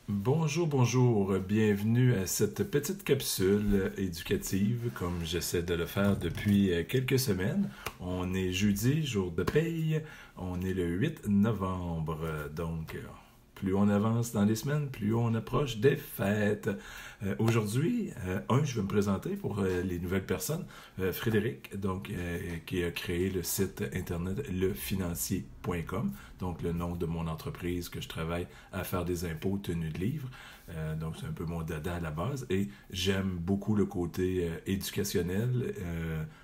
Bonjour, bonjour, bienvenue à cette petite capsule éducative comme j'essaie de le faire depuis quelques semaines. On est jeudi, jour de paye, on est le 8 novembre, donc plus on avance dans les semaines, plus on approche des fêtes. Aujourd'hui, je vais me présenter pour les nouvelles personnes. Frédéric, donc, qui a créé le site internet lefinancier.com, donc le nom de mon entreprise que je travaille à faire des impôts tenus de livres. Donc, c'est un peu mon dada à la base. Et j'aime beaucoup le côté éducationnel,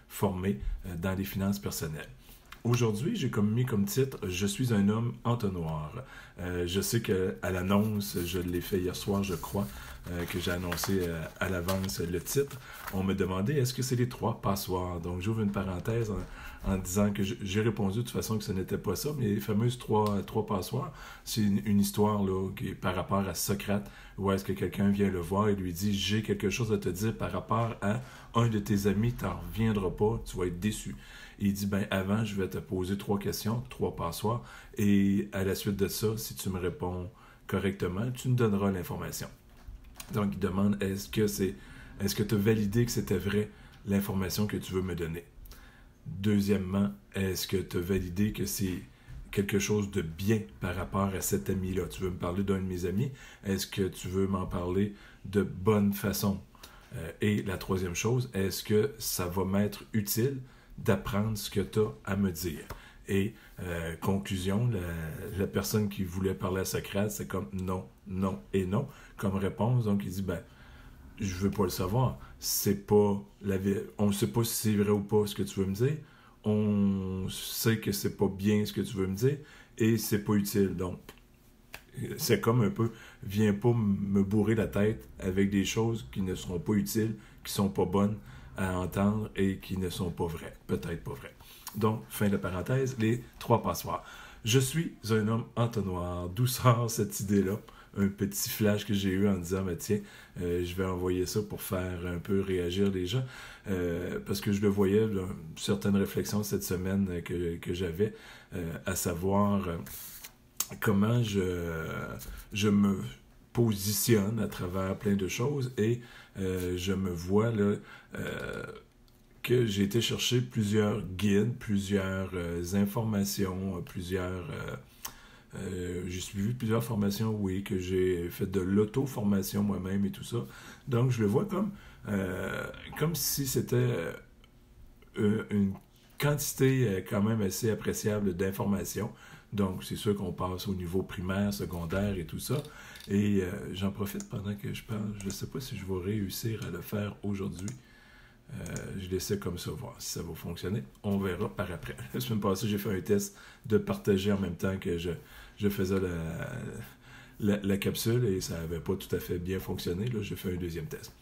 formé dans les finances personnelles. Aujourd'hui, j'ai mis comme titre « Je suis un homme entonnoir ». Je sais qu'à l'annonce, je l'ai fait hier soir, je crois, que j'ai annoncé à l'avance le titre. On me demandait est-ce que c'est les trois passoires. Donc, j'ouvre une parenthèse en disant que j'ai répondu de toute façon que ce n'était pas ça, mais les fameuses trois passoires, c'est une histoire là, qui est par rapport à Socrate, où est-ce que quelqu'un vient le voir et lui dit « J'ai quelque chose à te dire par rapport à un de tes amis, t'en reviendras pas, tu vas être déçu. » Et il dit, avant, je vais te poser 3 questions, 3 passoires, et à la suite de ça, si tu me réponds correctement, tu me donneras l'information. Donc, il demande, est-ce que tu as validé que c'était vrai l'information que tu veux me donner? Deuxièmement, est-ce que tu as validé que c'est quelque chose de bien par rapport à cet ami-là? Tu veux me parler d'un de mes amis? Est-ce que tu veux m'en parler de bonne façon? Et la troisième chose, est-ce que ça va m'être utile d'apprendre ce que tu as à me dire? Et conclusion, la personne qui voulait parler à Socrate, c'est comme non, non et non comme réponse. Donc il dit, je veux pas le savoir. C'est pas on ne sait pas si c'est vrai ou pas ce que tu veux me dire. On sait que c'est pas bien ce que tu veux me dire et c'est pas utile. Donc, c'est comme un peu, viens pas me bourrer la tête avec des choses qui ne seront pas utiles, qui sont pas bonnes à entendre et qui ne sont pas vraies. Peut-être pas vraies. Donc, fin de parenthèse, les 3 passoires. Je suis un homme entonnoir. D'où sort cette idée-là? Un petit flash que j'ai eu en disant, tiens, je vais envoyer ça pour faire un peu réagir les gens. Parce que je le voyais, là, certaines réflexions cette semaine que j'avais, à savoir comment je me positionne à travers plein de choses et je me vois là que j'ai été chercher plusieurs guides, plusieurs informations, j'ai suivi plusieurs formations, oui, que j'ai fait de l'auto-formation moi-même et tout ça. Donc, je le vois comme si c'était une quantité quand même assez appréciable d'informations. Donc, c'est sûr qu'on passe au niveau primaire, secondaire et tout ça. Et j'en profite pendant que je parle. Je ne sais pas si je vais réussir à le faire aujourd'hui. Je laissais comme ça voir si ça va fonctionner. On verra par après. La semaine passée, j'ai fait un test de partager en même temps que je faisais la capsule et ça n'avait pas tout à fait bien fonctionné. Là, j'ai fait un deuxième test.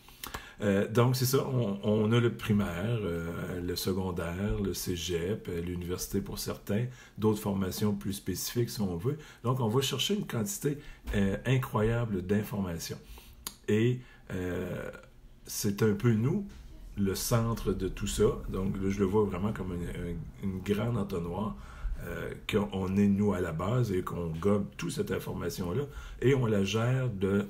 Donc, c'est ça, on a le primaire, le secondaire, le cégep, l'université pour certains, d'autres formations plus spécifiques si on veut. Donc, on va chercher une quantité incroyable d'informations. Et c'est un peu nous, le centre de tout ça. Donc, là, je le vois vraiment comme une grande entonnoir qu'on est nous à la base et qu'on gobe toute cette information-là et on la gère de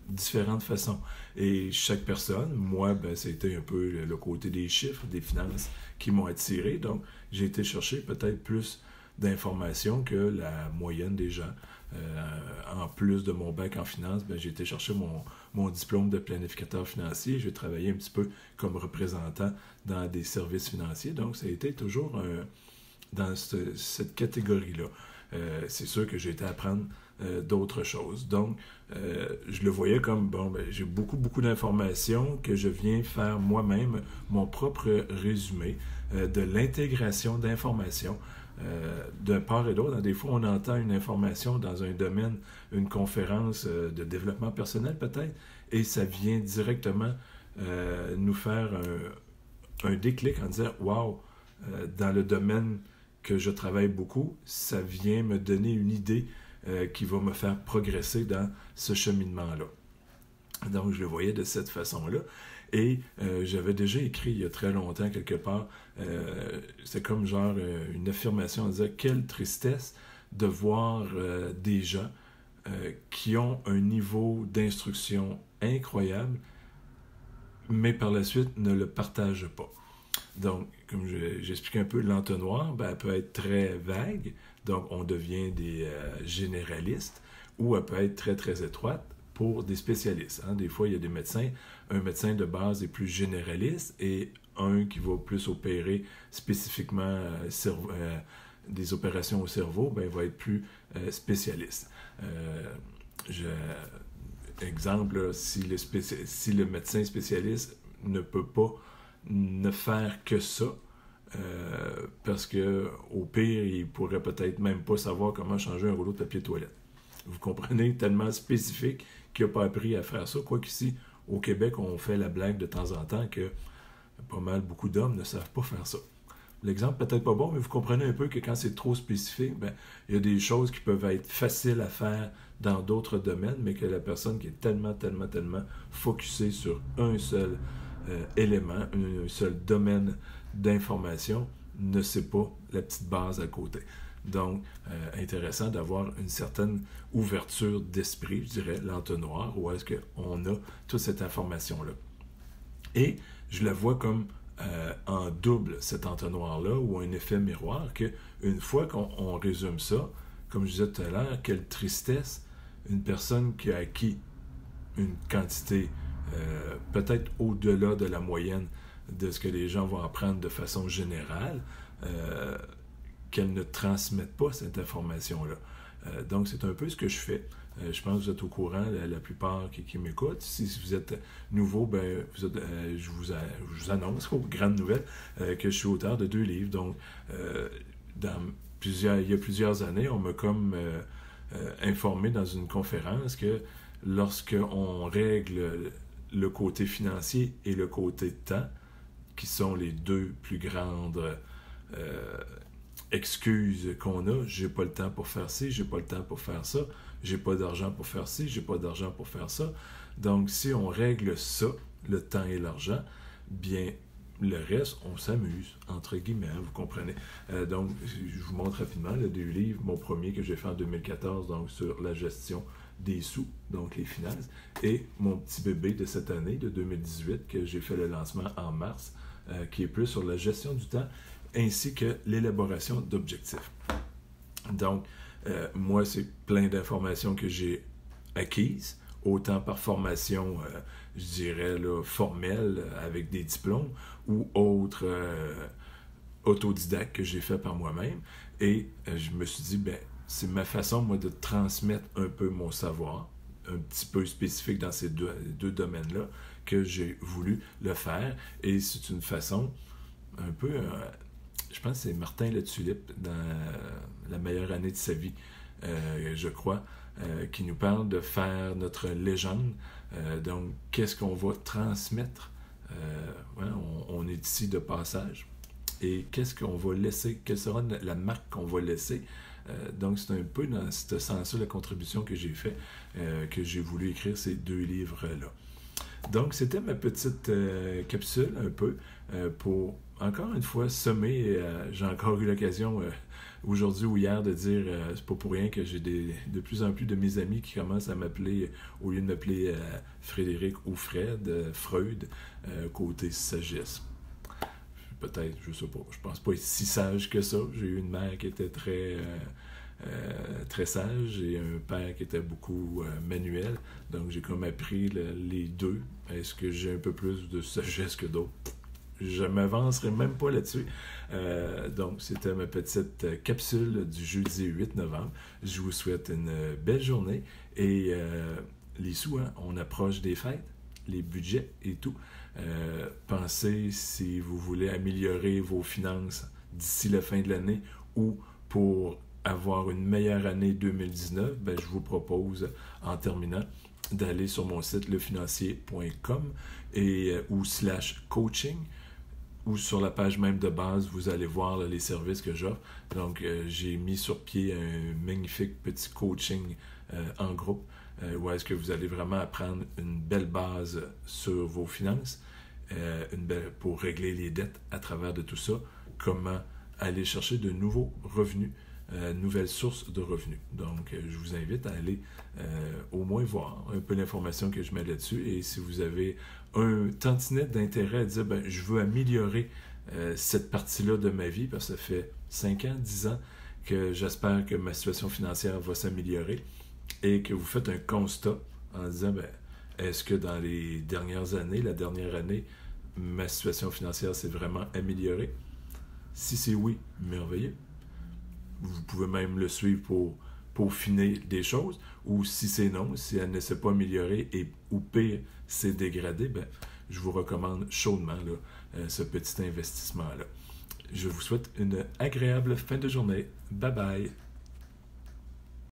différentes façons. Et chaque personne, moi, c'était un peu le côté des chiffres, des finances qui m'ont attiré. Donc, j'ai été chercher peut-être plus d'informations que la moyenne des gens. En plus de mon bac en finance, j'ai été chercher mon diplôme de planificateur financier. J'ai travaillé un petit peu comme représentant dans des services financiers. Donc, ça a été toujours dans cette catégorie-là. C'est sûr que j'ai été apprendre d'autres choses. Donc, je le voyais comme, j'ai beaucoup d'informations que je viens faire moi-même, mon propre résumé de l'intégration d'informations d'un part et d'autre. Des fois, on entend une information dans un domaine, une conférence de développement personnel peut-être, et ça vient directement nous faire un déclic en disant « Wow, dans le domaine que je travaille beaucoup, ça vient me donner une idée qui va me faire progresser dans ce cheminement-là. » Donc, je le voyais de cette façon-là. Et j'avais déjà écrit il y a très longtemps, quelque part, c'est comme genre une affirmation en disant « Quelle tristesse de voir des gens qui ont un niveau d'instruction incroyable, mais par la suite ne le partagent pas. Donc, comme j'expliquais un peu, l'entonnoir, elle peut être très vague, donc on devient des généralistes, ou elle peut être très, très étroite pour des spécialistes. Des fois, il y a des médecins, un médecin de base est plus généraliste et un qui va plus opérer spécifiquement des opérations au cerveau, va être plus spécialiste. Exemple, là, si le médecin spécialiste ne peut pas ne faire que ça, parce que au pire, il pourrait peut-être même pas savoir comment changer un rouleau de papier de toilette. Vous comprenez, tellement spécifique qu'il n'a pas appris à faire ça. Quoiqu'ici, au Québec, on fait la blague de temps en temps que pas mal, beaucoup d'hommes ne savent pas faire ça. L'exemple peut-être pas bon, mais vous comprenez un peu que quand c'est trop spécifique, il y a des choses qui peuvent être faciles à faire dans d'autres domaines, mais que la personne qui est tellement focusée sur un seul élément, un seul domaine d'information, ne sait pas la petite base à côté. Donc, intéressant d'avoir une certaine ouverture d'esprit, je dirais, l'entonnoir, où est-ce qu'on a toute cette information-là. Et je la vois comme en double, cet entonnoir-là, ou un effet miroir, qu'une fois qu'on résume ça, comme je disais tout à l'heure, quelle tristesse, une personne qui a acquis une quantité peut-être au-delà de la moyenne de ce que les gens vont apprendre de façon générale, qu'elle ne transmette pas cette information-là. Donc, c'est un peu ce que je fais. Je pense que vous êtes au courant, la plupart qui m'écoutent. Si vous êtes nouveau, je vous annonce, aux grandes nouvelles, que je suis auteur de 2 livres. Donc, il y a plusieurs années, on m'a comme informé dans une conférence que lorsqu'on règle le côté financier et le côté temps, qui sont les 2 plus grandes excuses qu'on a, j'ai pas le temps pour faire ci, j'ai pas le temps pour faire ça, j'ai pas d'argent pour faire ci, j'ai pas d'argent pour faire ça. Donc, si on règle ça, le temps et l'argent, bien, le reste, on s'amuse, entre guillemets, vous comprenez. Donc, je vous montre rapidement le 2 livres, mon premier que j'ai fait en 2014, donc sur la gestion des sous, donc les finances, et mon petit bébé de cette année, de 2018, que j'ai fait le lancement en mars, qui est plus sur la gestion du temps, ainsi que l'élaboration d'objectifs. Donc, moi, c'est plein d'informations que j'ai acquises, autant par formation, je dirais, là, formelle, avec des diplômes, ou autres autodidactes que j'ai fait par moi-même. Et je me suis dit, c'est ma façon, moi, de transmettre un peu mon savoir, un petit peu spécifique dans ces deux domaines-là, que j'ai voulu le faire. Et c'est une façon un peu... je pense que c'est Martin Le Tulipe, dans La meilleure année de sa vie, je crois, qui nous parle de faire notre légende. Donc, qu'est-ce qu'on va transmettre? On est ici de passage. Et qu'est-ce qu'on va laisser? Quelle sera la marque qu'on va laisser? Donc, c'est un peu dans ce sens-là la contribution que j'ai fait, que j'ai voulu écrire ces 2 livres-là. Donc, c'était ma petite capsule, un peu, pour, encore une fois, semer. J'ai encore eu l'occasion, aujourd'hui ou hier, de dire, c'est pas pour rien que j'ai de plus en plus de mes amis qui commencent à m'appeler, au lieu de m'appeler Frédéric ou Fred, Freud, côté sagesse. Peut-être, je sais pas. Je pense pas être si sage que ça. J'ai eu une mère qui était très sage et un père qui était beaucoup manuel. Donc, j'ai comme appris les 2. Est-ce que j'ai un peu plus de sagesse que d'autres? Je m'avancerai même pas là-dessus. Donc, c'était ma petite capsule du jeudi 8 novembre. Je vous souhaite une belle journée. Et les sous, on approche des fêtes, les budgets et tout. Pensez, si vous voulez améliorer vos finances d'ici la fin de l'année ou pour avoir une meilleure année 2019, je vous propose, en terminant, d'aller sur mon site lefinancier.com ou /coaching, ou sur la page même de base, vous allez voir là, les services que j'offre. Donc, j'ai mis sur pied un magnifique petit coaching en groupe, où est-ce que vous allez vraiment apprendre une belle base sur vos finances, pour régler les dettes à travers de tout ça, comment aller chercher de nouveaux revenus nouvelle source de revenus. Donc, je vous invite à aller au moins voir un peu l'information que je mets là-dessus. Et si vous avez un tantinet d'intérêt à dire, ben, je veux améliorer cette partie-là de ma vie, parce que ça fait 5 ans, 10 ans que j'espère que ma situation financière va s'améliorer, et que vous faites un constat en disant, ben, est-ce que dans les dernières années, la dernière année, ma situation financière s'est vraiment améliorée? Si c'est oui, merveilleux. Vous pouvez même le suivre pour peaufiner des choses, ou si c'est non, si elle ne s'est pas améliorée ou pire, s'est dégradée, ben, je vous recommande chaudement là, ce petit investissement-là. Je vous souhaite une agréable fin de journée. Bye bye!